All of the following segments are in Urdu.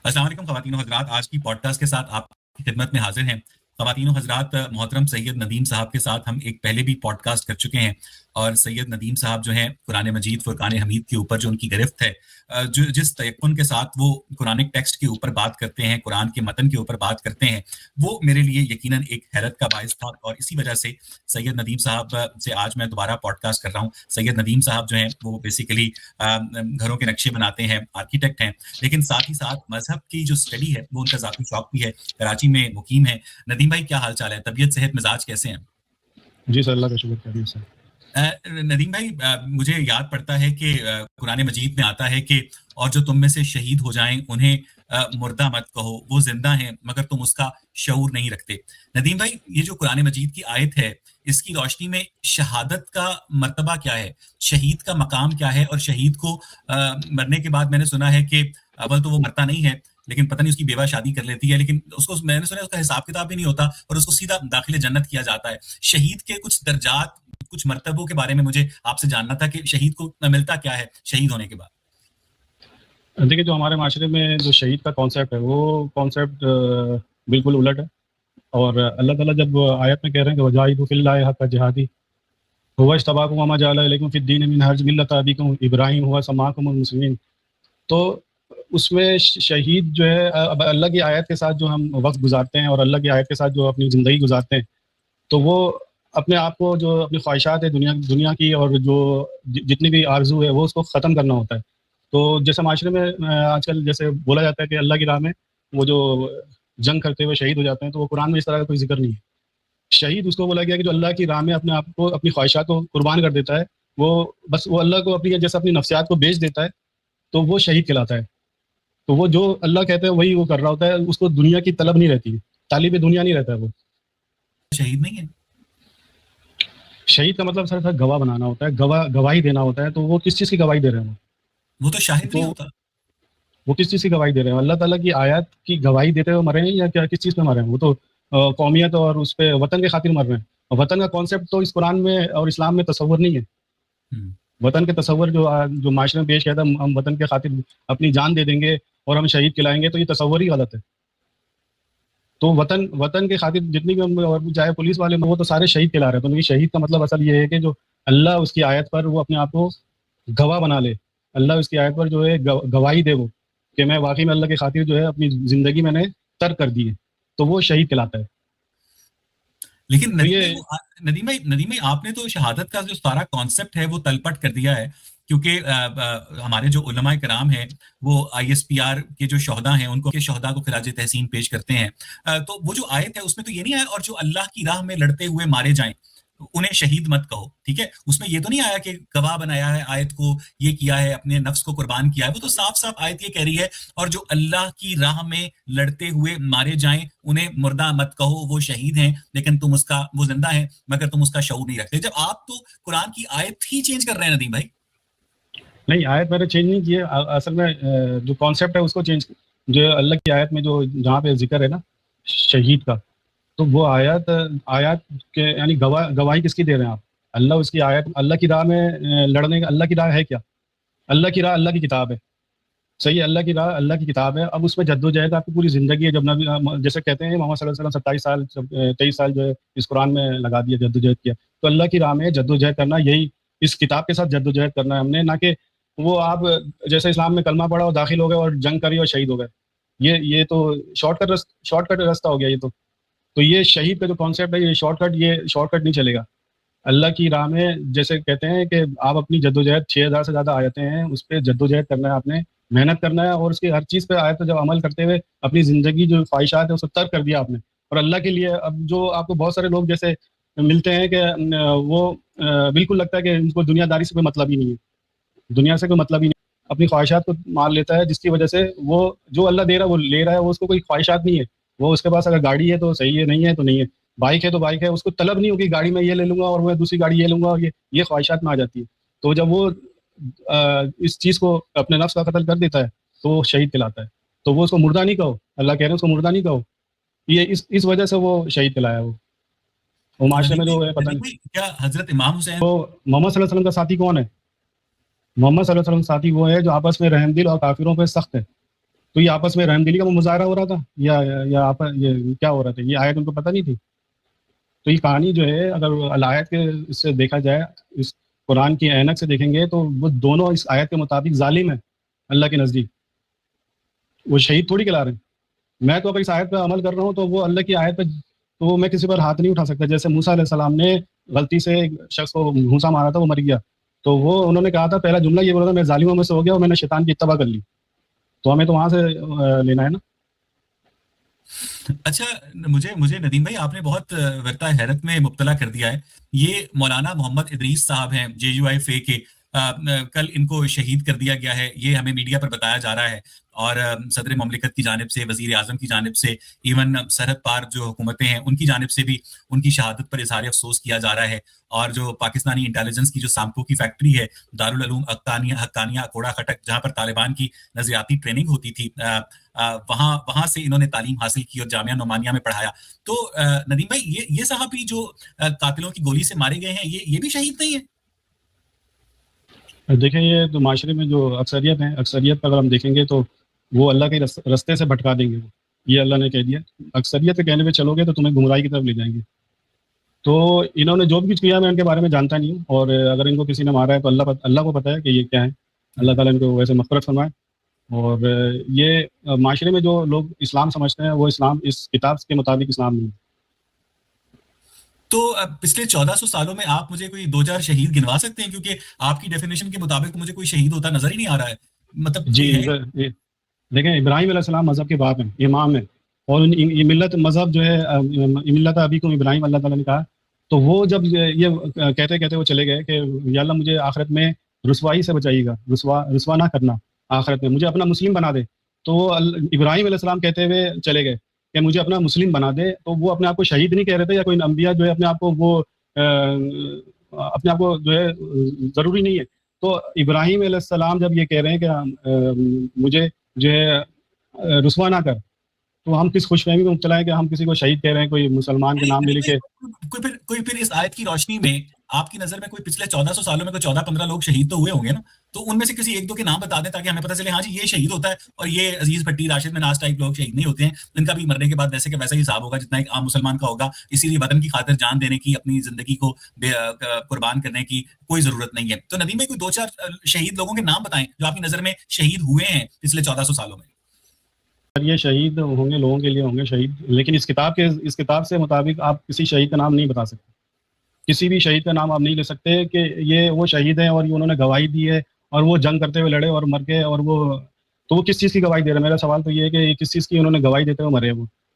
السلام علیکم خواتین و حضرات، آج کی پوڈ کاسٹ کے ساتھ آپ کی خدمت میں حاضر ہیں خواتین و حضرات۔ محترم سید ندیم صاحب کے ساتھ ہم ایک پہلے بھی پوڈ کاسٹ کر چکے ہیں، اور سید ندیم صاحب جو ہیں قرآن مجید فرقان حمید کے اوپر جو ان کی گرفت ہے، جو جس تیقن کے ساتھ وہ قرآنک ٹیکسٹ کے اوپر بات کرتے ہیں، قرآن کے متن کے اوپر بات کرتے ہیں، وہ میرے لیے یقیناً ایک حیرت کا باعث تھا، اور اسی وجہ سے سید ندیم صاحب سے آج میں دوبارہ پوڈ کاسٹ کر رہا ہوں۔ سید ندیم صاحب جو ہیں وہ بیسیکلی گھروں کے نقشے بناتے ہیں، آرکیٹیکٹ ہیں، لیکن ساتھ ہی ساتھ مذہب کی جو اسٹڈی ہے وہ ان کا ذاتی شوق بھی ہے، کراچی میں مقیم ہے۔ ندیم بھائی کیا حال چال ہے؟ طبیعت، صحت، مزاج کیسے ہیں؟ جی سر، اللہ کا شکر کریے سر۔ ندیم بھائی، مجھے یاد پڑتا ہے کہ قرآن مجید میں آتا ہے کہ اور جو تم میں سے شہید ہو جائیں انہیں مردہ مت کہو، وہ زندہ ہیں مگر تم اس کا شعور نہیں رکھتے۔ ندیم بھائی، یہ جو قرآن مجید کی آیت ہے، اس کی روشنی میں شہادت کا مرتبہ کیا ہے، شہید کا مقام کیا ہے؟ اور شہید کو مرنے کے بعد میں نے سنا ہے کہ اول تو وہ مرتا نہیں ہے، لیکن پتہ نہیں اس کی بیوہ شادی کر لیتی ہے، لیکن اس کو میں نے سنا ہے اس کا حساب کتاب بھی نہیں ہوتا اور اس کو سیدھا داخل جنت کیا جاتا ہے۔ شہید کے کچھ درجات، کچھ مرتبوں کے بارے میں مجھے آپ سے جاننا تھا کہ شہید کو ملتا کیا ہے شہید ہونے کے بعد؟ دیکھیے، جو ہمارے معاشرے میں جو شہید کا کانسیپٹ ہے وہ کانسیپٹ بالکل الٹ ہے، اور اللہ تعالیٰ جب آیت میں کہہ رہے ہیں کہ وجاہدوا فی اللہ حق جہادہ هو اجتباکم وما جعل علیکم فی الدین من حرج ملۃ ابیکم ابراہیم هو سماکم المسلمین، تو اس میں شہید جو ہے اب اللہ کی آیت کے ساتھ جو ہم وقت گزارتے ہیں اور اللہ کی آیت کے ساتھ جو اپنی زندگی گزارتے ہیں، تو وہ اپنے آپ کو، جو اپنی خواہشات ہے دنیا کی اور جو جتنی بھی آرزو ہے وہ اس کو ختم کرنا ہوتا ہے۔ تو جیسے معاشرے میں آج کل جیسے بولا جاتا ہے کہ اللہ کی راہ میں وہ جو جنگ کرتے ہوئے شہید ہو جاتے ہیں، تو وہ قرآن میں اس طرح کا کوئی ذکر نہیں ہے۔ شہید اس کو بولا گیا کہ جو اللہ کی راہ میں اپنے آپ کو، اپنی خواہشات کو قربان کر دیتا ہے، وہ بس وہ اللہ کو جیسے اپنی نفسیات کو بیچ دیتا ہے، تو وہ شہید کہلاتا ہے۔ تو وہ جو اللہ کہتے ہیں وہی وہ کر رہا ہوتا ہے، اس کو دنیا کی طلب نہیں رہتی، طالب دنیا نہیں رہتا ہے۔ وہ شہید نہیں ہے؟ شہید کا مطلب سر گواہ بنانا ہوتا ہے، گواہی دینا ہوتا ہے۔ تو وہ کس چیز کی گواہی دے رہے ہیں؟ وہ تو شاہد نہیں ہوتا۔ وہ کس چیز کی گواہی دے رہے ہیں؟ اللہ تعالیٰ کی آیات کی گواہی دیتے ہوئے مرے ہیں یا کیا کس چیز پہ مرے ہیں؟ وہ تو قومیت اور اس پہ وطن کے خاطر مر رہے ہیں، اور وطن کا کانسیپٹ تو اس قرآن میں اور اسلام میں تصور نہیں ہے۔ وطن کے تصور جو معاشرے میں پیش کیا تھا، ہم وطن کے خاطر اپنی جان دے دیں گے اور ہم شہید کھلائیں گے، تو یہ تصور ہی غلط ہے۔ تو وطن کے خاطر جتنی بھی، اور چاہے پولیس والے وہ تو سارے شہید کھلا رہے ہیں۔ تو یہ شہید کا مطلب اصل یہ ہے کہ جو اللہ اس کی آیت پر وہ اپنے آپ کو گواہ بنا لے، اللہ اس کی آیت پر جو ہے گواہی دے، وہ کہ میں واقعی میں اللہ کی خاطر جو ہے اپنی زندگی میں نے ترک کر دی ہے، تو وہ شہید کہلاتا ہے۔ لیکن ندیم بھائی، آپ نے تو شہادت کا جو سارا کانسیپٹ ہے وہ تلپٹ کر دیا ہے، کیونکہ ہمارے جو علماء کرام ہیں وہ ISPR کے جو شہداء ہیں ان کو کے شہداء کو خراج تحسین پیش کرتے ہیں، تو وہ جو آیت ہے اس میں تو یہ نہیں آیا اور جو اللہ کی راہ میں لڑتے ہوئے مارے جائیں انہیں شہید مت کہو، ٹھیک ہے؟ اس میں یہ تو نہیں آیا کہ گواہ بنایا ہے آیت کو، یہ کیا ہے، اپنے نفس کو قربان کیا ہے۔ وہ تو صاف صاف آیت یہ کہہ رہی ہے اور جو اللہ کی راہ میں لڑتے ہوئے مارے جائیں انہیں مردہ مت کہو، وہ شہید ہیں لیکن تم اس کا، وہ زندہ ہیں مگر تم اس کا شعور نہیں رکھتے۔ جب آپ تو قرآن کی آیت ہی چینج کر رہے ہیں ندیم بھائی۔ نہیں، آیت میں نے چینج نہیں کی ہے، اصل میں جو کانسیپٹ ہے اس کو چینج، جو اللہ کی آیت میں جو جہاں پہ ذکر ہے نا شہید کا، تو وہ آیات کے یعنی گواہی کس کی دے رہے ہیں آپ؟ اللہ اس کی آیت، اللہ کی راہ میں لڑنے کا، اللہ کی راہ ہے کیا؟ اللہ کی راہ اللہ کی کتاب ہے، صحیح ہے، اللہ کی راہ اللہ کی کتاب ہے۔ اب اس میں جد و جہد آپ کی پوری زندگی ہے، جب نبی جیسے کہتے ہیں محمد صلی اللہ علیہ وسلم 23 سال جو ہے اس قرآن میں لگا دیا، جد و جہد کیا، تو اللہ کی راہ میں جد و جہد کرنا، یہی اس کتاب کے ساتھ جد و جہد کرنا ہے ہم نے، نہ کہ وہ آپ جیسے اسلام میں کلمہ پڑھا اور داخل ہو گئے اور جنگ کری اور شہید ہو گئے۔ یہ تو شارٹ کٹ راستہ ہو گیا۔ تو یہ شہید کا جو کانسیپٹ ہے، یہ شارٹ کٹ نہیں چلے گا۔ اللہ کی راہ میں جیسے کہتے ہیں کہ آپ اپنی جد و جہد 6000 سے زیادہ آیتیں ہیں، اس پہ جد و جہد کرنا ہے، آپ نے محنت کرنا ہے، اور اس کی ہر چیز پہ آیت جب عمل کرتے ہوئے اپنی زندگی جو خواہشات ہے اس کو ترک کر دیا آپ نے، اور اللہ کے لیے۔ اب جو آپ کو بہت سارے لوگ جیسے ملتے ہیں کہ وہ بالکل لگتا ہے کہ ان کو دنیا داری سے کوئی مطلب ہی نہیں ہے، دنیا سے کوئی مطلب ہی نہیں، اپنی خواہشات کو مان لیتا ہے، جس کی وجہ سے وہ جو اللہ دے رہا ہے وہ لے رہا ہے، وہ اس کو کوئی خواہشات نہیں ہے۔ وہ اس کے پاس اگر گاڑی ہے تو صحیح ہے، نہیں ہے تو نہیں ہے، بائک ہے تو بائک ہے، اس کو طلب نہیں ہوگی گاڑی میں یہ لے لوں گا اور میں دوسری گاڑی یہ لوں گا، اور یہ خواہشات میں آ جاتی ہے۔ تو جب وہ اس چیز کو اپنے نفس کا قتل کر دیتا ہے تو وہ شہید کہلاتا ہے۔ تو وہ اس کو مردہ نہیں کہو، اللہ کہہ رہے ہیں اس کو مردہ نہیں کہو، یہ اس وجہ سے وہ شہید کہلایا۔ وہ معاشرے میں جو ہے پتہ نہیں کیا حضرت امام حسین تو محمد صلی اللہ علیہ وسلم کا ساتھی کون ہے؟ محمد صلی اللہ علیہ وسلم ساتھی وہ ہے جو آپس میں رحم دل اور کافروں پہ سخت ہے۔ تو یہ آپس میں رحم دلی کا مظاہرہ ہو رہا تھا یا یہ کیا ہو رہا تھا؟ یہ آیت ان کو پتہ نہیں تھی؟ تو یہ کہانی جو ہے اگر آیت کے اس سے دیکھا جائے، اس قرآن کی عینک سے دیکھیں گے تو وہ دونوں اس آیت کے مطابق ظالم ہیں اللہ کے نزدیک، وہ شہید تھوڑی کہلا رہے ہیں۔ میں تو اگر اس آیت پہ عمل کر رہا ہوں تو وہ اللہ کی آیت پہ تو میں کسی پر ہاتھ نہیں اٹھا سکتا۔ جیسے موسیٰ علیہ السلام نے غلطی سے ایک شخص کو گھونسا مارا تھا، وہ مر گیا، تو وہ انہوں نے کہا تھا، پہلا جملہ یہ بولا تھا، میں ظالموں میں سے ہو گیا اور میں نے شیطان کی اتباع کر لی۔ تو ہمیں تو وہاں سے لینا ہے نا۔ اچھا، مجھے ندیم بھائی آپ نے بہت ورطہ حیرت میں مبتلا کر دیا ہے۔ یہ مولانا محمد ادریس صاحب ہیں JUIFA کے، کل ان کو شہید کر دیا گیا ہے، یہ ہمیں میڈیا پر بتایا جا رہا ہے، اور صدر مملکت کی جانب سے، وزیر اعظم کی جانب سے، ایون سرحد پار جو حکومتیں ہیں ان کی جانب سے بھی ان کی شہادت پر اظہار افسوس کیا جا رہا ہے۔ اور جو پاکستانی انٹیلیجنس کی جو سامکو کی فیکٹری ہے، دارالعلوم حقانیہ اکوڑا خٹک، جہاں پر طالبان کی نظریاتی ٹریننگ ہوتی تھی، وہاں سے انہوں نے تعلیم حاصل کی اور جامعہ نعمانیہ میں پڑھایا۔ تو ندیم بھائی، یہ صاحب بھی جو قاتلوں کی گولی سے مارے گئے ہیں، یہ بھی شہید نہیں ہے؟ دیکھیں، یہ تو معاشرے میں جو اکثریت ہیں، اکثریت پر اگر ہم دیکھیں گے تو وہ اللہ کے رستے سے بھٹکا دیں گے۔ یہ اللہ نے کہہ دیا، اکثریت کے کہنے پہ چلو گے تو تمہیں گمراہی کی طرف لے جائیں گے۔ تو انہوں نے جو بھی کچھ کیا میں ان کے بارے میں جانتا نہیں ہوں، اور اگر ان کو کسی نے مارا ہے تو اللہ کو پتہ ہے کہ یہ کیا ہے۔ اللہ تعالیٰ ان کو ویسے مغفرت فرمائے۔ اور یہ معاشرے میں جو لوگ اسلام سمجھتے ہیں، وہ اسلام اس کتاب کے مطابق اسلام نہیں ہے۔ تو پچھلے 1400 سالوں میں آپ مجھے کوئی 2-4 شہید گنوا سکتے ہیں؟ کیونکہ آپ کی ڈیفینیشن کے مطابق مجھے کوئی شہید ہوتا نظر ہی نہیں آ رہا ہے، مطلب جی دیکھیں، ابراہیم علیہ السلام مذہب کے باپ ہیں، امام ہیں، اور یہ ملت مذہب جو ہے، ملت ابیکم ابراہیم اللہ تعالیٰ نے کہا۔ تو وہ جب یہ کہتے کہتے وہ چلے گئے کہ یا اللہ مجھے آخرت میں رسوائی سے بچائیے گا، رسوا نہ کرنا، آخرت میں مجھے اپنا مسلم بنا دے۔ تو وہ ابراہیم علیہ السلام کہتے ہوئے چلے گئے کہ مجھے اپنا مسلم بنا دے۔ تو وہ اپنے آپ کو شہید نہیں کہہ رہے تھے، یا کوئی انبیاء جو ہے اپنے آپ کو جو ہے ضروری نہیں ہے۔ تو ابراہیم علیہ السلام جب یہ کہہ رہے ہیں کہ مجھے جو ہے رسوا نہ کر، تو ہم کس خوش فہمی میں مبتلا ہے کہ ہم کسی کو شہید کہہ رہے ہیں، کوئی مسلمان کے نام لے کے۔ کوئی پھر اس آیت کی روشنی میں آپ کی نظر میں کوئی پچھلے 1400 سالوں میں کوئی 14-15 لوگ شہید تو ہوئے ہوں گے نا؟ تو ان میں سے کسی ایک دو کے نام بتا دیں تاکہ ہمیں پتہ چلے، ہاں جی یہ شہید ہوتا ہے، اور یہ عزیز بھٹی، راشد مناز ٹائپ لوگ شہید نہیں ہوتے ہیں، ان کا بھی مرنے کے بعد ویسے کہ ویسا ہی حساب ہوگا جتنا ایک عام مسلمان کا ہوگا۔ اسی لیے وطن کی خاطر جان دینے کی، اپنی زندگی کو قربان کرنے کی کوئی ضرورت نہیں ہے۔ تو ندیم بھائی، کوئی 2-4 شہید لوگوں کے نام بتائیں جو آپ کی نظر میں شہید ہوئے ہیں پچھلے 1400 سالوں میں۔ یہ شہید ہوں گے، لوگوں کے لیے ہوں گے شہید، لیکن اس کتاب سے مطابق آپ کسی شہید کا نام نہیں بتا سکتے۔ کسی بھی شہید کا نام آپ نہیں لے سکتے کہ یہ وہ شہید ہیں اور یہ انہوں نے گواہی دی ہے اور وہ جنگ کرتے ہوئے لڑے اور مر گئے، اور وہ کس چیز کی گواہی دے رہے ہیں؟ میرا سوال تو یہ ہے کہ کس چیز کی انہوں نے گواہی دیتے ہوئے مرے؟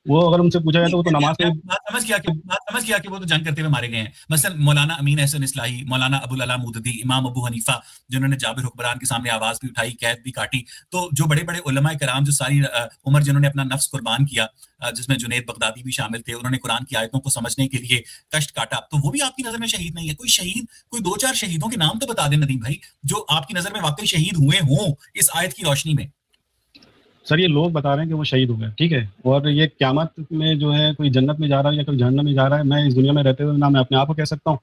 وہ اگر ان سے پوچھا جائے تو وہ تو نماز کے بات سمجھ گیا کہ وہ تو جنگ کرتے ہوئے مارے گئے ہیں۔ مثلا مولانا امین احسن اصلاحی، مولانا ابو العلا مودودی، امام ابو حنیفہ، جنہوں نے جابر حکمران کے سامنے آواز بھی اٹھائی، قید بھی کاٹی۔ تو جو بڑے بڑے علماء کرام جو ساری عمر جنہوں نے اپنا نفس قربان کیا، جس میں جنید بغدادی بھی شامل تھے، انہوں نے قرآن کی آیتوں کو سمجھنے کے لیے کشٹ کاٹا، تو وہ بھی آپ کی نظر میں شہید نہیں ہے؟ کوئی 2-4 شہیدوں کے نام تو بتا دیں ندیم بھائی جو آپ کی نظر میں واقعی شہید ہوئے ہوں اس آیت کی روشنی میں۔ سر، یہ لوگ بتا رہے ہیں کہ وہ شہید ہو گئے، ٹھیک ہے، اور یہ قیامت میں جو ہے کوئی جنت میں جا رہا ہے یا کوئی جہنم میں جا رہا ہے، میں اس دنیا میں رہتے ہوئے نہ میں اپنے آپ کو کہہ سکتا ہوں،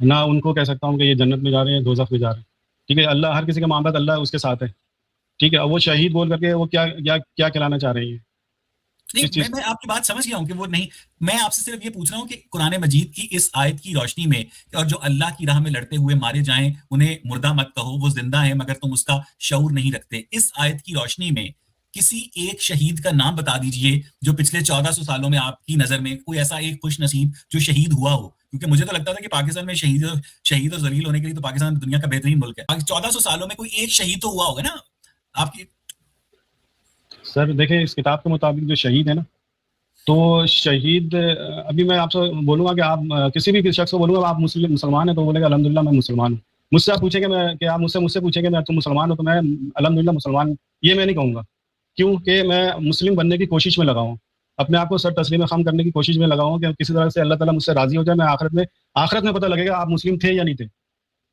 نہ ان کو کہہ سکتا ہوں کہ یہ جنت میں جا رہے ہیں، دوزخ میں جا رہے ہیں، ٹھیک ہے۔ اللہ، ہر کسی کا معاملات اللہ اس کے ساتھ ہے، ٹھیک ہے۔ اب وہ شہید بول کر کے وہ کیا کہلانا چاہ رہے ہیں؟ نہیں، میں آپ کی بات سمجھ گیا ہوں کہ وہ نہیں، میں آپ سے صرف یہ پوچھ رہا ہوں کہ قرآن مجید کی اس آیت کی روشنی میں، اور جو اللہ کی راہ میں لڑتے ہوئے مارے جائیں انہیں مردہ مت کہو، وہ زندہ ہیں مگر تم اس کا شعور نہیں رکھتے، اس آیت کی روشنی میں کسی ایک شہید کا نام بتا دیجئے جو پچھلے 1400 سالوں میں آپ کی نظر میں کوئی ایسا ایک خوش نصیب جو شہید ہوا ہو، کیونکہ مجھے تو لگتا تھا کہ پاکستان میں شہید اور ذلیل ہونے کے لیے تو پاکستان دنیا کا بہترین ملک ہے۔ 1400 سالوں میں کوئی ایک شہید تو ہوا ہوگا نا آپ کی؟ سر دیکھیں، اس کتاب کے مطابق جو شہید ہے نا، تو شہید، ابھی میں آپ سے بولوں گا کہ آپ کسی بھی شخص کو بولوں گا آپ مسلمان ہیں تو بولے گا الحمدللہ میں مسلمان ہوں۔ مجھ سے آپ پوچھیں گے کہ آپ مجھ سے پوچھیں گے میں تم مسلمان ہو تو میں الحمدللہ مسلمان، یہ میں نہیں کہوں گا، کیوں کہ میں مسلم بننے کی کوشش میں لگا ہوں، اپنے آپ کو سر تسلیم خم کرنے کی کوشش میں لگا ہوں کہ کسی طرح سے اللہ تعالیٰ مجھ سے راضی ہو جائے، میں آخرت میں پتہ لگے گا آپ مسلم تھے یا نہیں تھے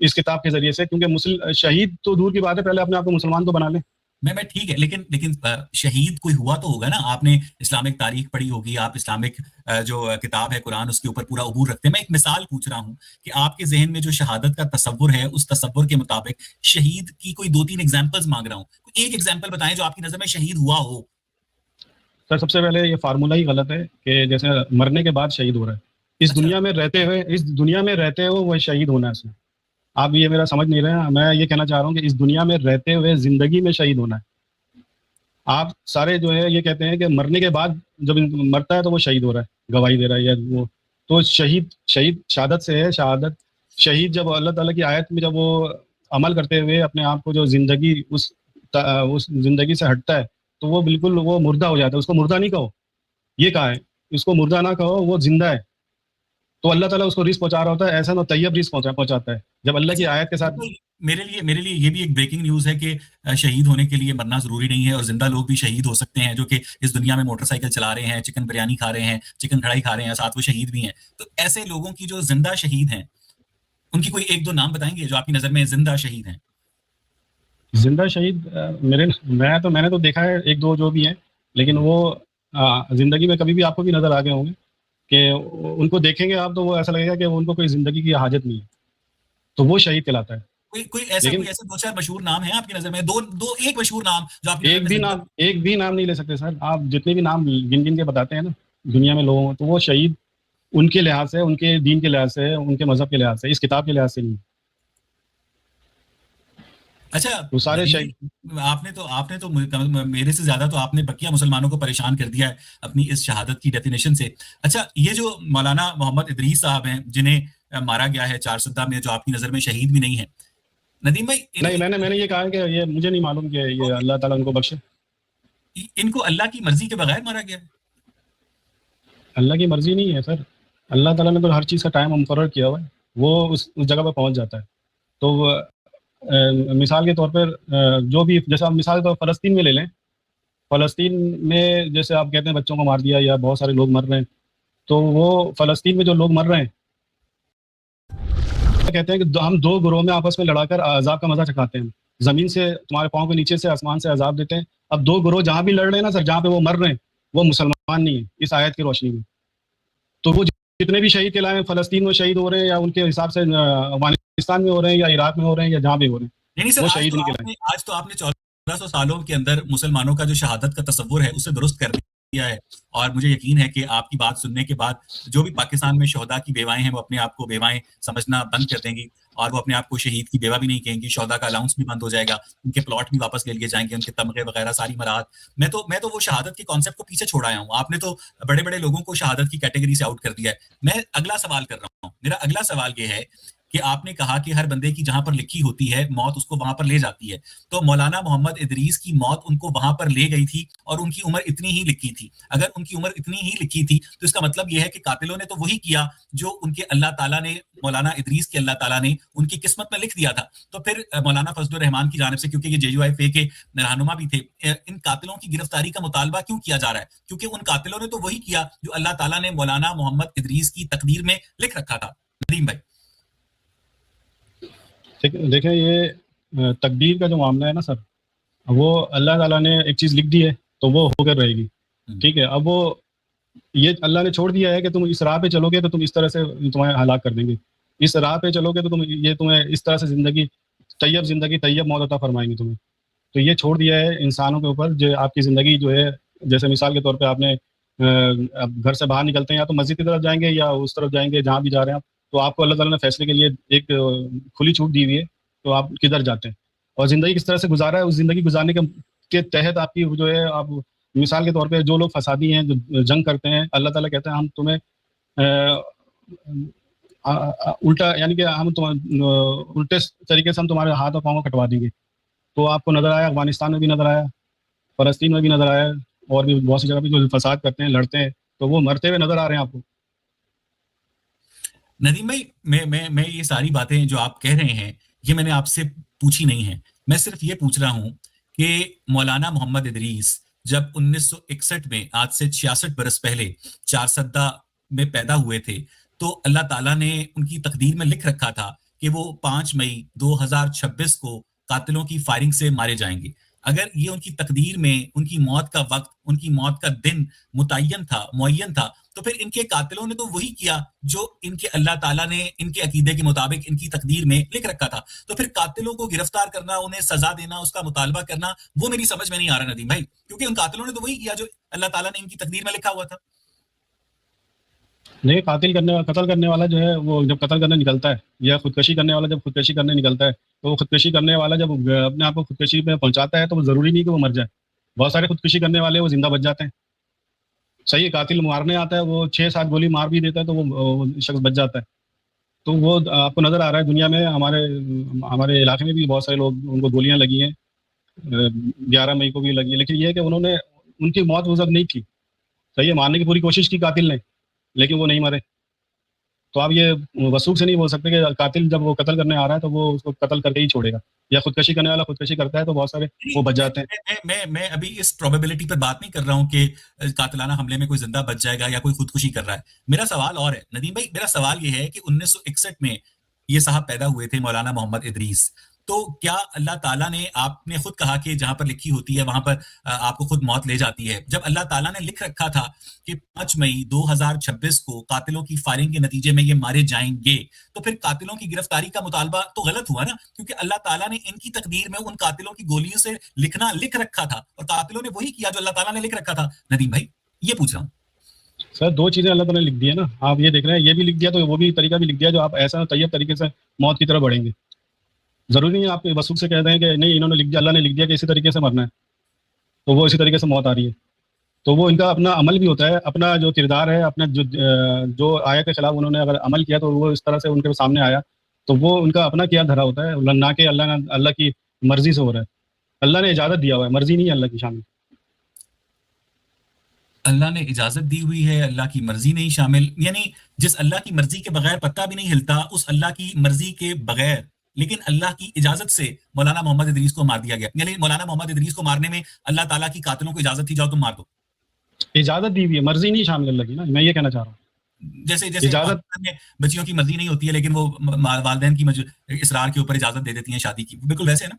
اس کتاب کے ذریعے سے، کیونکہ شہید تو دور کی بات ہے، پہلے اپنے آپ کو مسلمان تو بنا لیں۔ میں ٹھیک ہے، لیکن شہید کوئی ہوا تو ہوگا نا. آپ نے اسلامک تاریخ پڑھی ہوگی، آپ اسلامک جو کتاب ہے قرآن اس کے اوپر پورا عبور رکھتے ہیں. میں ایک مثال پوچھ رہا ہوں کہ آپ کے ذہن میں جو شہادت کا تصور ہے اس تصور کے مطابق شہید کی کوئی 2-3 ایگزامپلز مانگ رہا ہوں. ایک ایگزامپل بتائیں جو آپ کی نظر میں شہید ہوا ہو. سر سب سے پہلے یہ فارمولہ ہی غلط ہے کہ جیسے مرنے کے بعد شہید ہو رہا ہے. اس اچھا. دنیا میں رہتے ہوئے وہ شہید ہونا ہے اس میں. آپ یہ میرا سمجھ نہیں رہے ہیں. میں یہ کہنا چاہ رہا ہوں کہ اس دنیا میں رہتے ہوئے زندگی میں شہید ہونا ہے. آپ سارے جو ہے یہ کہتے ہیں کہ مرنے کے بعد جب مرتا ہے تو وہ شہید ہو رہا ہے، گواہی دے رہا ہے یا وہ. تو شہید شہادت سے ہے. شہید جب اللہ تعالیٰ کی آیت میں جب وہ عمل کرتے ہوئے اپنے آپ کو جو زندگی اس زندگی سے ہٹتا ہے تو وہ بالکل وہ مردہ ہو جاتا ہے. اس کو مردہ نہیں کہو، یہ کہا ہے اس کو مردہ نہ کہو، وہ زندہ ہے. تو اللہ تعالیٰ اس کو رزق پہنچا رہا ہوتا ہے، ایسا نہ طیب رزق پہنچاتا ہے جب اللہ کی آیت کے ساتھ. میرے لیے یہ بھی ایک بریکنگ نیوز ہے کہ شہید ہونے کے لیے مرنا ضروری نہیں ہے، اور زندہ لوگ بھی شہید ہو سکتے ہیں جو کہ اس دنیا میں موٹر سائیکل چلا رہے ہیں، چکن بریانی کھا رہے ہیں، چکن کڑھائی کھا رہے ہیں، ساتھ وہ شہید بھی ہیں. تو ایسے لوگوں کی جو زندہ شہید ہیں ان کی کوئی 1-2 نام بتائیں گے جو آپ کی نظر میں زندہ شہید ہیں؟ زندہ شہید میں نے تو دیکھا ہے 1-2 جو بھی ہیں، لیکن وہ زندگی میں کبھی بھی آپ کو بھی نظر آ گئے ہوں گے کہ ان کو دیکھیں گے آپ تو وہ ایسا لگے گا کہ ان کو کوئی زندگی کی حاجت نہیں ہے، تو وہ شہید کہلاتا ہے. کوئی ایسے 2-4 مشہور نام ہیں آپ کی نظر میں؟ ایک مشہور نام جو آپ کی نظر میں ایک بھی نام نہیں لے سکتے سر. آپ جتنے بھی نام گن کے بتاتے ہیں نا دنیا میں لوگوں، تو وہ شہید ان کے لحاظ سے، ان کے دین کے لحاظ سے، ان کے مذہب کے لحاظ سے، اس کتاب کے لحاظ سے نہیں. اچھا. وہ سارے شہید. آپ نے تو میرے سے زیادہ تو آپ نے بقیہ مسلمانوں کو پریشان کر دیا ہے اپنی اس شہادت کی ڈیفینیشن سے. اچھا، یہ جو مولانا محمد ادریس صاحب ہیں جنہیں مارا گیا ہے چارسدہ میں، جو آپ کی نظر میں شہید بھی نہیں ہیں، ندیم بھائی نہیں، میں نے یہ کہا کہ یہ مجھے نہیں معلوم کہ یہ اللہ تعالیٰ ان کو بخشے. ان کو اللہ کی مرضی کے بغیر مارا گیا؟ اللہ کی مرضی نہیں ہے سر. اللہ تعالیٰ نے تو ہر چیز کا ٹائم مقرر کیا ہوا ہے، وہ اس جگہ پہ پہنچ جاتا ہے. تو مثال کے طور پر جو بھی، جیسے آپ مثال کے طور پر فلسطین میں لے لیں. فلسطین میں جیسے آپ کہتے ہیں بچوں کو مار دیا یا بہت سارے لوگ مر رہے ہیں، تو وہ فلسطین میں جو لوگ مر رہے ہیں کہتے ہیں کہ ہم 2 گروہ میں آپس میں لڑا کر عذاب کا مزہ چکھاتے ہیں. زمین سے تمہارے پاؤں کے نیچے سے آسمان سے عذاب دیتے ہیں. اب 2 گروہ جہاں بھی لڑ رہے ہیں نا سر، جہاں پہ وہ مر رہے ہیں وہ مسلمان نہیں ہیں اس آیت کی روشنی میں. تو وہ جتنے بھی شہید کہلائے ہیں فلسطین میں شہید ہو رہے ہیں یا ان کے حساب سے افغانستان میں ہو رہے ہیں یا عراق میں ہو رہے ہیں یا جہاں بھی ہو رہے ہیں، نہیں سر، وہ شہید نہیں کہلائے. آج تو آپ نے 1400 سالوں کے اندر مسلمانوں کا جو شہادت کا تصور ہے اسے درست کر دیا ہے. اور مجھے یقین ہے کہ آپ کی بات سننے کے بعد جو بھی پاکستان میں شہداء کی بیوائیں ہیں وہ اپنے آپ کو بیوائیں سمجھنا بند کر دیں گی، اور وہ اپنے آپ کو شہید کی بیوہ بھی نہیں کہیں گی. شہداء کا الاؤنس بھی بند ہو جائے گا، ان کے پلاٹ بھی واپس لے لیے جائیں گے، ان کے تمغے وغیرہ ساری مراحت. میں تو وہ شہادت کے کانسیپٹ کو پیچھے چھوڑ آیا ہوں. آپ نے تو بڑے بڑے لوگوں کو شہادت کی کیٹیگری سے آؤٹ کر دیا ہے. میں اگلا سوال کر رہا ہوں. میرا اگلا سوال یہ ہے کہ آپ نے کہا کہ ہر بندے کی جہاں پر لکھی ہوتی ہے موت اس کو وہاں پر لے جاتی ہے. تو مولانا محمد ادریس کی موت ان کو وہاں پر لے گئی تھی اور ان کی عمر اتنی ہی لکھی تھی. اگر ان کی عمر اتنی ہی لکھی تھی تو اس کا مطلب یہ ہے کہ قاتلوں نے تو وہی کیا جو ان کے اللہ تعالیٰ نے، مولانا ادریس کے اللہ تعالیٰ نے ان کی قسمت میں لکھ دیا تھا. تو پھر مولانا فضل الرحمان کی جانب سے، کیونکہ یہ JUIF کے رہنما بھی تھے، ان قاتلوں کی گرفتاری کا مطالبہ کیوں کیا جا رہا ہے؟ کیونکہ ان قاتلوں نے تو وہی کیا جو اللہ تعالیٰ نے مولانا محمد ادریس کی تقدیر میں لکھ رکھا تھا. ندیم بھائی دیکھیں، یہ تقدیر کا جو معاملہ ہے نا سر، وہ اللہ تعالیٰ نے ایک چیز لکھ دی ہے تو وہ ہو کر رہے گی. ٹھیک ہے، اب وہ یہ اللہ نے چھوڑ دیا ہے کہ تم اس راہ پہ چلو گے تو تم اس طرح سے تمہیں ہلاک کر دیں گے، اس راہ پہ چلو گے تو تمہیں اس طرح سے زندگی طیب موت عطا فرمائیں گے تمہیں. تو یہ چھوڑ دیا ہے انسانوں کے اوپر، جو آپ کی زندگی جو ہے، جیسے مثال کے طور پہ آپ نے گھر سے باہر نکلتے ہیں یا تو مسجد کی طرف جائیں گے یا اس طرف جائیں گے جہاں بھی جا رہے ہیں آپ، تو آپ کو اللہ تعالیٰ نے فیصلے کے لیے ایک کھلی چھوٹ دی ہوئی ہے، تو آپ کدھر جاتے ہیں اور زندگی کس طرح سے گزارا ہے. اس زندگی گزارنے کے تحت آپ کی جو ہے، آپ مثال کے طور پہ جو لوگ فسادی ہیں، جو جنگ کرتے ہیں، اللہ تعالیٰ کہتے ہیں ہم تمہیں الٹا، یعنی کہ ہم الٹے طریقے سے ہم تمہارے ہاتھ اور پاؤں کو کٹوا دیں گے. تو آپ کو نظر آیا افغانستان میں بھی نظر آیا، فلسطین میں بھی نظر آیا، اور بھی بہت سی جگہ پہ جو فساد کرتے ہیں، لڑتے ہیں، تو وہ مرتے ہوئے نظر آ رہے ہیں آپ کو. ندیم بھائی میں یہ ساری باتیں جو آپ کہہ رہے ہیں یہ میں نے آپ سے پوچھی نہیں ہیں. میں صرف یہ پوچھ رہا ہوں کہ مولانا محمد ادریس جب 1961 میں، آج سے 66 برس پہلے، چارسدہ میں پیدا ہوئے تھے، تو اللہ تعالیٰ نے ان کی تقدیر میں لکھ رکھا تھا کہ وہ 5 مئی 2026 کو قاتلوں کی فائرنگ سے مارے جائیں گے. اگر یہ ان کی تقدیر میں ان کی موت کا وقت، ان کی موت کا دن معین تھا، تو پھر ان کے قاتلوں نے تو وہی کیا جو ان کے اللہ تعالیٰ نے ان کے عقیدے کے مطابق ان کی تقدیر میں لکھ رکھا تھا. تو پھر قاتلوں کو گرفتار کرنا، انہیں سزا دینا، اس کا مطالبہ کرنا، وہ میری سمجھ میں نہیں آ رہا ندیم بھائی، کیونکہ ان قاتلوں نے تو وہی کیا جو اللہ تعالیٰ نے ان کی تقدیر میں لکھا ہوا تھا. نہیں، قتل کرنے والا جو ہے وہ جب قتل کرنے نکلتا ہے، یا خودکشی کرنے والا جب خودکشی کرنے نکلتا ہے، تو وہ خودکشی کرنے والا جب اپنے آپ کو خودکشی پہ پہنچاتا ہے تو وہ ضروری نہیں کہ وہ مر جائے. بہت سارے خودکشی کرنے والے وہ زندہ بچ جاتے ہیں. صحیح، قاتل مارنے آتا ہے، وہ 6-7 گولی مار بھی دیتا ہے تو وہ شخص بچ جاتا ہے. تو وہ آپ کو نظر آ رہا ہے دنیا میں، ہمارے علاقے میں بھی بہت سارے لوگ ان کو گولیاں لگی ہیں، 11 مئی کو بھی لگی ہیں، لیکن یہ ہے کہ انہوں نے ان کی موت وہ نہیں تھی. صحیح ہے، مارنے کی پوری کوشش کی قاتل نے، لیکن وہ نہیں مرے. تو آپ یہ وثوق سے نہیں بول سکتے کہ قاتل جب وہ قتل کرنے آ رہا ہے تو وہ اس کو قتل کر کے ہی چھوڑے گا، یا خودکشی کرنے والا خودکشی کرتا ہے تو بہت سارے وہ بچ جاتے ہیں. میں ابھی اس پروبیبلٹی پر بات نہیں کر رہا ہوں کہ قاتلانہ حملے میں کوئی زندہ بچ جائے گا یا کوئی خودکشی کر رہا ہے. میرا سوال اور ہے ندیم بھائی، میرا سوال یہ ہے کہ 1961 میں یہ صاحب پیدا ہوئے تھے، مولانا محمد ادریس. تو کیا اللہ تعالیٰ نے، آپ نے خود کہا کہ جہاں پر لکھی ہوتی ہے وہاں پر آپ کو خود موت لے جاتی ہے، جب اللہ تعالیٰ نے لکھ رکھا تھا کہ 5 مئی 2026 کو قاتلوں کی فائرنگ کے نتیجے میں یہ مارے جائیں گے، تو پھر قاتلوں کی گرفتاری کا مطالبہ تو غلط ہوا نا، کیونکہ اللہ تعالیٰ نے ان کی تقدیر میں ان قاتلوں کی گولیوں سے لکھنا لکھ رکھا تھا، اور قاتلوں نے وہی کیا جو اللہ تعالیٰ نے لکھ رکھا تھا. ندیم بھائی یہ پوچھ رہا ہوں. سر 2 چیزیں اللہ تعالیٰ نے لکھ دی ہے نا، آپ یہ دیکھ رہے ہیں، یہ بھی لکھ دیا تو وہ بھی طریقہ بھی لکھ دیا جو آپ ایسا طیب طریقے سے موت کی طرف بڑھیں گے. ضروری نہیں آپ وثوق سے کہہ دیں کہ نہیں انہوں نے لکھ دیا، اللہ نے لکھ دیا کہ اسی طریقے سے مرنا ہے تو وہ اسی طریقے سے موت آ رہی ہے. تو وہ ان کا اپنا عمل بھی ہوتا ہے، اپنا جو کردار ہے، اپنا جو آیت کے خلاف انہوں نے اگر عمل کیا تو وہ اس طرح سے ان کے سامنے آیا، تو وہ ان کا اپنا کیا دھرا ہوتا ہے، نہ کہ اللہ کی مرضی سے ہو رہا ہے. اللہ نے اجازت دیا ہوا ہے، مرضی نہیں ہے اللہ کی شامل. اللہ نے اجازت دی ہوئی ہے، اللہ کی مرضی نہیں شامل. یعنی جس اللہ کی مرضی کے بغیر پتہ بھی نہیں ہلتا، اس اللہ کی مرضی کے بغیر لیکن اللہ کی اجازت سے مولانا محمد ادریس کو مار دیا گیا. یعنی مولانا محمد ادریس کو مارنے میں اللہ تعالیٰ کی قاتلوں کو اجازت تھی، جاؤ تم مار دو. اجازت دی ہوئی ہے، مرضی نہیں شامل اللہ کی نا، میں یہ کہنا چاہ رہا ہوں. جیسے اجازت میں بچیوں کی مرضی نہیں ہوتی ہے لیکن وہ والدین کی اصرار کے اوپر اجازت دے دیتی ہیں شادی کی، بالکل ویسے ہے نا.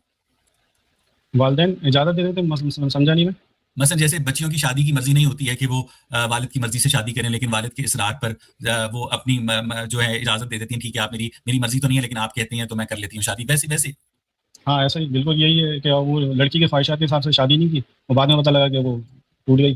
والدین اجازت دے دیتے، سمجھا نہیں میں. مثلا جیسے بچیوں کی شادی کی مرضی نہیں ہوتی ہے کہ وہ والد کی مرضی سے شادی کریں، لیکن والد کے اصرار پر وہ اپنی جو ہے اجازت دے دیتی ہیں، ٹھیک ہے آپ میری مرضی تو نہیں ہے لیکن آپ کہتے ہیں تو میں کر لیتی ہوں شادی. ویسے ہاں ایسا ہی بالکل یہی ہے کہ وہ لڑکی کے خواہشات کے حساب سے شادی نہیں کی، وہ بعد میں پتہ لگا کہ وہ ٹوٹ گئی،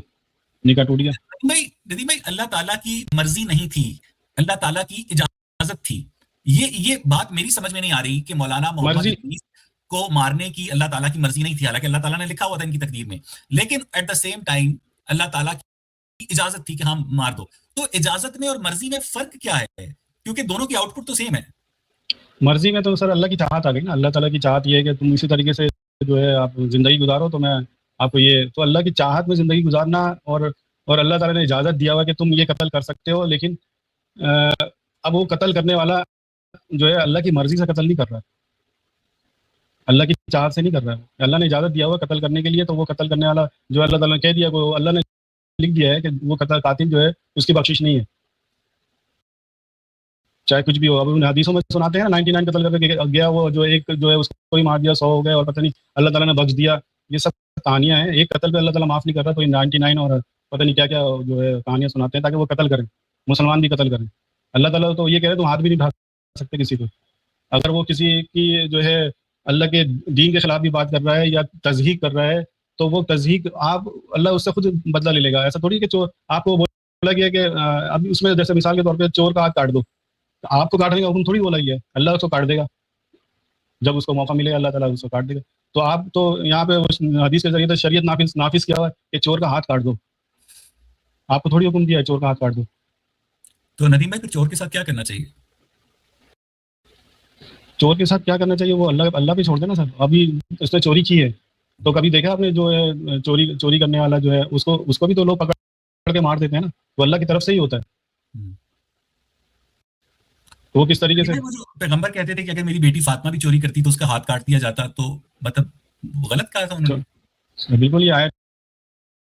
نکاح ٹوٹ گیا. ندیم بھائی اللہ تعالیٰ کی مرضی نہیں تھی، اللہ تعالیٰ کی اجازت تھی. یہ بات میری سمجھ میں نہیں آ رہی کہ مولانا محمد ادریس کو مارنے کی اللہ تعالیٰ کی مرضی نہیں تھی، حالانکہ اللہ تعالیٰ نے لکھا ہوا تھا ان کی تقدیر میں، لیکن ایٹ دا سیم ٹائم اللہ تعالیٰ کی اجازت تھی کہ ہم مار دو. تو اجازت میں اور مرضی میں فرق کیا ہے؟ کیونکہ دونوں کی آؤٹ پٹ تو سیم ہے. مرضی میں تو سر اللہ کی چاہت آ گئی نا، اللہ تعالیٰ کی چاہت یہ ہے کہ تم اسی طریقے سے جو ہے آپ زندگی گزارو، تو میں آپ کو یہ، تو اللہ کی چاہت میں زندگی گزارنا، اور اللہ تعالیٰ نے اجازت دیا ہوا کہ تم یہ قتل کر سکتے ہو، لیکن اب وہ قتل کرنے والا جو ہے اللہ کی مرضی سے قتل نہیں کر رہا ہے، اللہ کی چاہت سے نہیں کر رہا ہے. اللہ نے اجازت دیا ہوا قتل کرنے کے لیے، تو وہ قتل کرنے والا جو اللہ تعالیٰ نے کہہ دیا، وہ اللہ نے لکھ دیا ہے کہ وہ قاتل جو ہے اس کی بخشش نہیں ہے، چاہے کچھ بھی ہو. اب حدیثوں میں سناتے ہیں نا 99 قتل کر کے گیا، وہ جو ایک جو ہے اس کو ہی مار دیا، 100 ہو گئے اور پتہ نہیں اللہ تعالیٰ نے بخش دیا. یہ سب کہانیاں ہیں، ایک قتل پہ اللہ تعالیٰ معاف نہیں کر رہا، تو 99 اور پتہ نہیں کیا کیا جو ہے کہانیاں سناتے ہیں تاکہ وہ قتل کریں، مسلمان بھی قتل کریں. اللہ تعالیٰ تو یہ کہہ رہے تم ہاتھ بھی نہیں اٹھا سکتے کسی کو. اگر وہ کسی کی جو ہے اللہ کے دین کے خلاف بھی بات کر رہا ہے یا تضحیق کر رہا ہے، تو وہ تضحیق اللہ اس سے خود بدلہ لے لے گا. ایسا تھوڑی کہ آپ کو بولا گیا کہ اب اس میں جیسے مثال کے طور پہ چور کا ہاتھ کاٹ دو، آپ کو کاٹنے کا حکم تھوڑی بولا گیا ہے، اللہ اس کو کاٹ دے گا جب اس کو موقع ملے گا، اللہ تعالیٰ اس کو کاٹ دے گا. تو آپ تو یہاں پہ حدیث کے ذریعے شریعت نافذ کیا ہوا ہے کہ چور کا ہاتھ کاٹ دو، آپ کو تھوڑی حکم دیا ہے چور کا ہاتھ کاٹ دو. تو ندیم بھائی پھر چور کے ساتھ کیا کرنا چاہیے؟ چور کے ساتھ کیا کرنا چاہیے وہ اللہ پہ چھوڑ دینا سر. ابھی اس نے چوری کی ہے تو کبھی دیکھا آپ نے جو ہے چوری کرنے والا جو ہے اس کو بھی تو لوگ پکڑ کے مار دیتے ہیں نا، تو اللہ کی طرف سے ہی ہوتا ہے. وہ کس طریقے سے پیغمبر کہتے تھے کہ اگر میری بیٹی فاطمہ بھی چوری کرتی تو اس کا ہاتھ کاٹ دیا جاتا، تو مطلب غلط کہا تھا انہوں نے. بالکل یہ آیت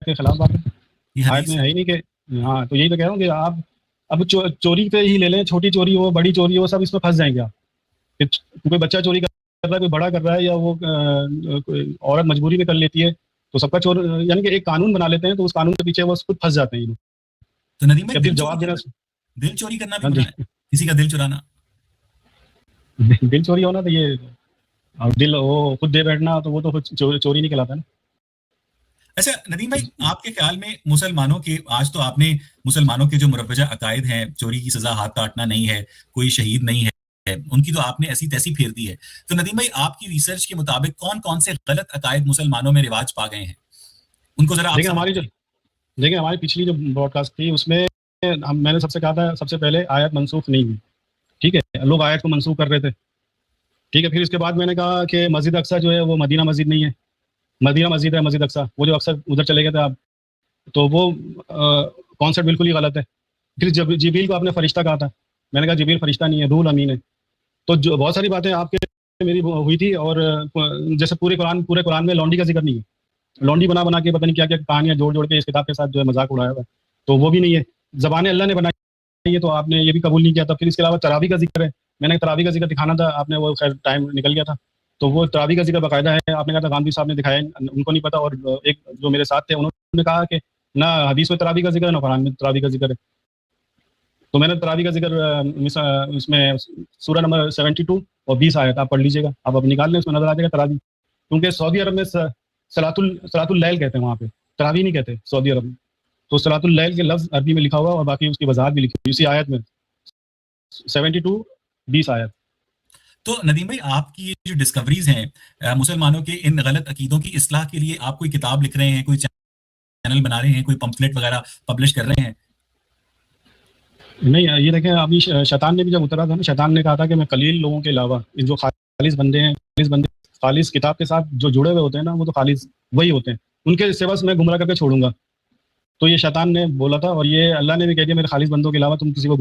کے خلاف بات ہے، آیت میں ہے ہی نہیں کہ ہاں. تو یہی تو کہہ رہا ہوں کہ آپ اب چوری پہ ہی لے لیں، چھوٹی چوری ہو بڑی چوری ہو سب اس میں پھنس جائیں گے آپ. کوئی بچہ چوری رہا ہے کوئی بڑا کر رہا ہے یا وہ عورت مجبوری میں کر لیتی ہے تو سب کا چور، یعنی کہ ایک قانون بنا لیتے ہیں تو اس قانون کے پیچھے وہ خود پھنس جاتے ہیں. تو ندیم بھائی دل چوری کرنا بھی گناہ ہے، کسی کا دل چرانا. دل چوری ہونا تو یہ دل وہ خود دے بیٹھنا تو وہ تو چوری نہیں کہلاتا نا. اچھا ندیم بھائی، آپ کے خیال میں مسلمانوں کے، آج تو آپ نے مسلمانوں کے جو مروجہ عقائد ہیں، چوری کی سزا ہاتھ کاٹنا نہیں ہے، کوئی شہید نہیں ہے، ان کی تو آپ نے ایسی تیسی پھیر دی ہے. تو ندیم بھائی، آپ کی ریسرچ کے مطابق کون کون سے غلط عقائد مسلمانوں میں رواج پا گئے ہیں، ان کو ذرا آپ دیکھیں ہماری پچھلی جو براڈ کاسٹ تھی اس میں میں نے سب سے کہا تھا سب سے پہلے آیت منسوخ نہیں ہوئی. ٹھیک ہے، لوگ آیت کو منسوخ کر رہے تھے. ٹھیک ہے، پھر اس کے بعد میں نے کہا کہ مسجد اقصیٰ جو ہے وہ مدینہ مسجد نہیں ہے، مدینہ مسجد ہے مسجد اقصیٰ. وہ جو اکثر ادھر چلے گئے تھے آپ، تو وہ کانسیپٹ بالکل ہی غلط ہے. پھر جبریل کو آپ نے فرشتہ کہا تھا، میں نے کہا جبریل فرشتہ نہیں ہے، روح الامین ہے. تو جو بہت ساری باتیں آپ کے میری ہوئی تھی. اور جیسے پورے قرآن میں لونڈی کا ذکر نہیں ہے. لونڈی بنا کے پتہ نہیں کیا کیا کہانیاں جوڑ کے اس کتاب کے ساتھ جو ہے مذاق اڑایا ہوا ہے، تو وہ بھی نہیں ہے. زبانیں اللہ نے بنائی ہے تو آپ نے یہ بھی قبول نہیں کیا تھا. پھر اس کے علاوہ تراویح کا ذکر ہے، میں نے تراویح کا ذکر دکھانا تھا، آپ نے وہ خیر ٹائم نکل گیا تھا. تو وہ تراویح کا ذکر باقاعدہ ہے. آپ نے کہا تھا گاندھی صاحب نے دکھایا، ان کو نہیں پتا. اور ایک جو میرے ساتھ تھے انہوں نے کہا کہ نہ حدیث میں تراویح کا ذکر ہے نہ قرآن میں تراویح کا ذکر ہے. تو میں نے تراویح کا ذکر اس میں سورہ نمبر 72 اور 20 آیت آپ پڑھ لیجیے گا، آپ اب نکال لیں، اس میں نظر آ جائے گا تراویح. کیونکہ سعودی عرب میں صلاۃ اللیل کہتے ہیں، وہاں پہ تراویح نہیں کہتے سعودی عرب میں. تو صلاۃ اللیل کے لفظ عربی میں لکھا ہوا اور باقی اس کی وضاحت بھی لکھی ہوئی اسی آیت میں 72-20 آیت. تو ندیم بھائی، آپ کی یہ جو ڈسکوریز ہیں مسلمانوں کے ان غلط عقیدوں کی اصلاح کے لیے، آپ کوئی کتاب لکھ رہے ہیں، کوئی چینل بنا رہے ہیں، کوئی پمفلٹ وغیرہ پبلش کر رہے ہیں؟ نہیں، یہ دیکھیں ابھی شیطان نے بھی جب اترا تھا نا، شیطان نے کہا تھا کہ میں قلیل لوگوں کے علاوہ جو خالص بندے ہیں، خالص کتاب کے ساتھ جو جڑے ہوئے ہوتے ہیں نا، وہ تو خالص وہی ہوتے ہیں، ان کے سوا میں گمراہ کر کے چھوڑوں گا. تو یہ شیطان نے بولا تھا، اور یہ اللہ نے بھی کہہ دیا میرے خالص بندوں کے علاوہ تم کسی کو